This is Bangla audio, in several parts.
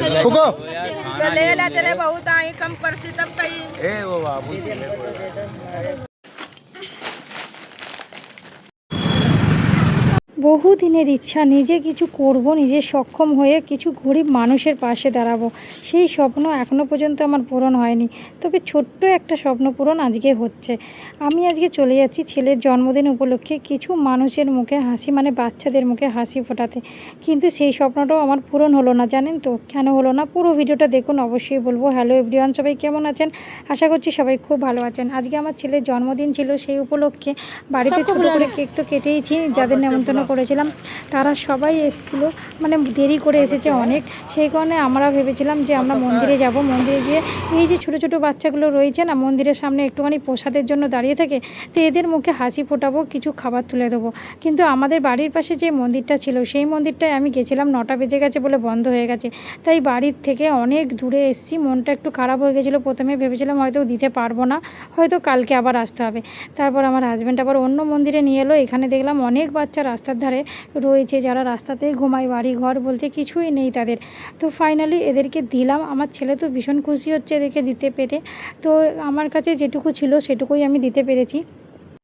रुको तो ले ला तेरे बहुत आई कम परसी तब कहीं ए वो बाबू বহুদিনের ইচ্ছা নিজে কিছু করব, নিজে সক্ষম হয়ে কিছু গরিব মানুষের পাশে দাঁড়াবো। সেই স্বপ্ন এখনও পর্যন্ত আমার পূরণ হয়নি, তবে ছোট্ট একটা স্বপ্ন পূরণ আজকে হচ্ছে। আমি আজকে চলে যাচ্ছি ছেলের জন্মদিন উপলক্ষে কিছু মানুষের মুখে হাসি, মানে বাচ্চাদের মুখে হাসি ফোটাতে। কিন্তু সেই স্বপ্নটাও আমার পূরণ হলো না। জানেন তো কেন হলো না? পুরো ভিডিওটা দেখুন, অবশ্যই বলবো। হ্যালো এভরিওয়ান, সবাই কেমন আছেন? আশা করছি সবাই খুব ভালো আছেন। আজকে আমার ছেলের জন্মদিন ছিল, সেই উপলক্ষে বাড়িতে ছোটো করে কেক তো কেটেইছি। যাদের নেমন্তন্ন করেছিলাম তারা সবাই এসেছিলো, মানে দেরি করে এসেছে অনেক। সেই কারণে আমরা ভেবেছিলাম যে আমরা মন্দিরে যাব। মন্দিরে গিয়ে এই যে ছোটো ছোটো বাচ্চাগুলো রয়েছে না, মন্দিরের সামনে একটুখানি প্রসাদের জন্য দাঁড়িয়ে থাকে, তো এদের মুখে হাসি ফোটাবো, কিছু খাবার তুলে দেবো। কিন্তু আমাদের বাড়ির পাশে যে মন্দিরটা ছিল, সেই মন্দিরটায় আমি গেছিলাম, 9টা বেজে গেছে বলে বন্ধ হয়ে গেছে। তাই বাড়ির থেকে অনেক দূরে এসেছি। মনটা একটু খারাপ হয়ে গেছিলো। প্রথমে ভেবেছিলাম হয়তো দিতে পারবো না, হয়তো কালকে আবার আসতে হবে। তারপর আমার হাজব্যান্ড আবার অন্য মন্দিরে নিয়ে এলো। এখানে দেখলাম অনেক বাচ্চা রাস্তার ধারে রয়েছে, যারা রাস্তাতেই ঘুমায়, বাড়ি ঘর বলতে কিছুই নেই তাদের। তো ফাইনালি এদেরকে দিলাম। আমার ছেলে তো ভীষণ খুশি হচ্ছে এদেরকে দিতে পেরে। তো আমার কাছে যেটুকু ছিল সেটুকুই আমি দিতে পেরেছি,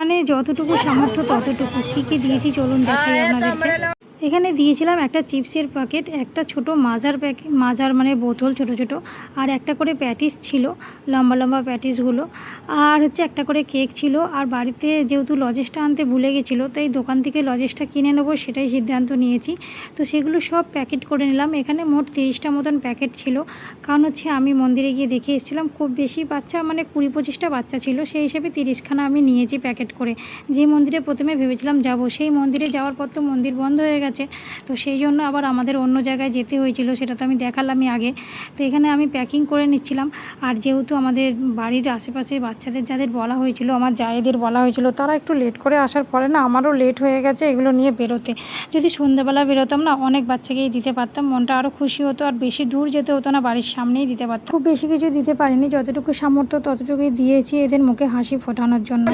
মানে যতটুকু সামর্থ্য ততটুকু। কী কী দিয়েছি চলুন দেখাই আপনাদেরকে। এখানে দিয়েছিলাম একটা চিপসের প্যাকেট, একটা ছোট মাজার প্যাকেট, মাজার মানে বোতল ছোট ছোট, আর একটা করে প্যাটিস ছিল, লম্বা লম্বা প্যাটিসগুলো, আর হচ্ছে একটা করে কেক ছিল। আর বাড়িতে যেহেতু লজেসটা আনতে ভুলে গেছিলো, তাই দোকান থেকে লজেসটা কিনে নেবো সেটাই সিদ্ধান্ত নিয়েছি। তো সেগুলো সব প্যাকেট করে নিলাম। এখানে মোট 30টা মতন প্যাকেট ছিল। কারণ হচ্ছে আমি মন্দিরে গিয়ে দেখে এসেছিলাম খুব বেশি বাচ্চা, মানে 20-25টা বাচ্চা ছিল, সেই হিসেবে 30খানা আমি নিয়েছি প্যাকেট করে। যে মন্দিরে প্রথমে ভেবেছিলাম যাব, সেই মন্দিরে যাওয়ার পর তো মন্দির বন্ধ হয়ে গেছে। তো সেই জন্য আবার আমাদের অন্য জায়গায় যেতে হয়েছিল, সেটা তো আমি দেখালামই আগে। তো এখানে আমি প্যাকিং করে নিচ্ছিলাম। আর যেহেতু আমাদের বাড়ির আশেপাশে বাচ্চাদের যাদের বলা হয়েছিল, আমার জায়েদের বলা হয়েছিল, তারা একটু লেট করে আসার পরে না আমারও লেট হয়ে গেছে এগুলো নিয়ে বেরোতে। যদি সন্ধ্যাবেলা বেরোতাম না, অনেক বাচ্চাকেই দিতে পারতাম, মনটা আরও খুশি হতো, আর বেশি দূর যেতে হতো না, বাড়ির সামনেই দিতে পারতাম। খুব বেশি কিছু দিতে পারিনি, যতটুকু সামর্থ্য ততটুকুই দিয়েছি এদের মুখে হাসি ফোটানোর জন্য।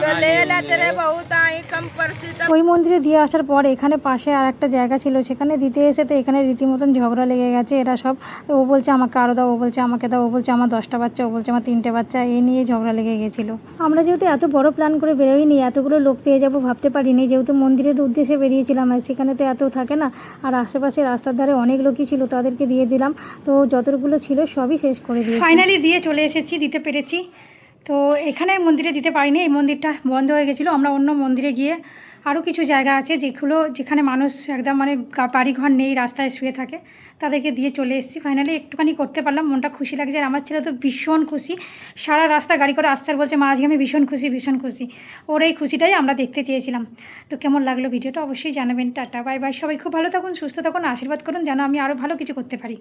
तो ले ला तेरे बहुत आई कम परसी तब ওই মন্দিরে দিয়ে আসার পর এখানে পাশে আর একটা জায়গা ছিল, সেখানে দিতে এসে তো এখানে রীতিমতন ঝগড়া লেগে গেছে। এরা সব, ও বলছে আমাকে আরও দাও, ও বলছে আমাকে দাও, ও বলছে আমার 10টা বাচ্চা, ও বলছে আমার 3টে বাচ্চা, এই নিয়ে ঝগড়া লেগে গেছিলো। আমরা যেহেতু এত বড় প্ল্যান করে বেরোইনি, এতগুলো লোক পেয়ে যাবো ভাবতে পারিনি। যেহেতু মন্দিরের উদ্দেশ্যে বেরিয়েছিলাম, আর সেখানে তো এত থাকে না, আর আশেপাশে রাস্তার ধারে অনেক লোকই ছিল, তাদেরকে দিয়ে দিলাম। তো যতগুলো ছিল সবই শেষ করে দিয়েছি। ফাইনালি দিয়ে চলে এসেছি, দিতে পেরেছি। তো এখানে মন্দিরে দিতে পারিনি, এই মন্দিরটা বন্ধ হয়ে গেছিলো। আমরা অন্য মন্দিরে গিয়ে, আরও কিছু জায়গা আছে যেখানে মানুষ একদম মানে বাড়িঘর নেই, রাস্তায় শুয়ে থাকে, তাদেরকে দিয়ে চলে এসেছি। ফাইনালি একটুখানি করতে পারলাম, মনটা খুশি লাগছে। আর আমার ছেলে তো ভীষণ খুশি, সারা রাস্তা গাড়ি করে আসছে আর বলছে মা আজকে আমি ভীষণ খুশি, ভীষণ খুশি। ওর এই খুশিটাই আমরা দেখতে চেয়েছিলাম। তো কেমন লাগলো ভিডিওটা অবশ্যই জানাবেন। টাটা বাই বাই, সবাই খুব ভালো থাকুন, সুস্থ থাকুন, আশীর্বাদ করুন যেন আমি আরও ভালো কিছু করতে পারি।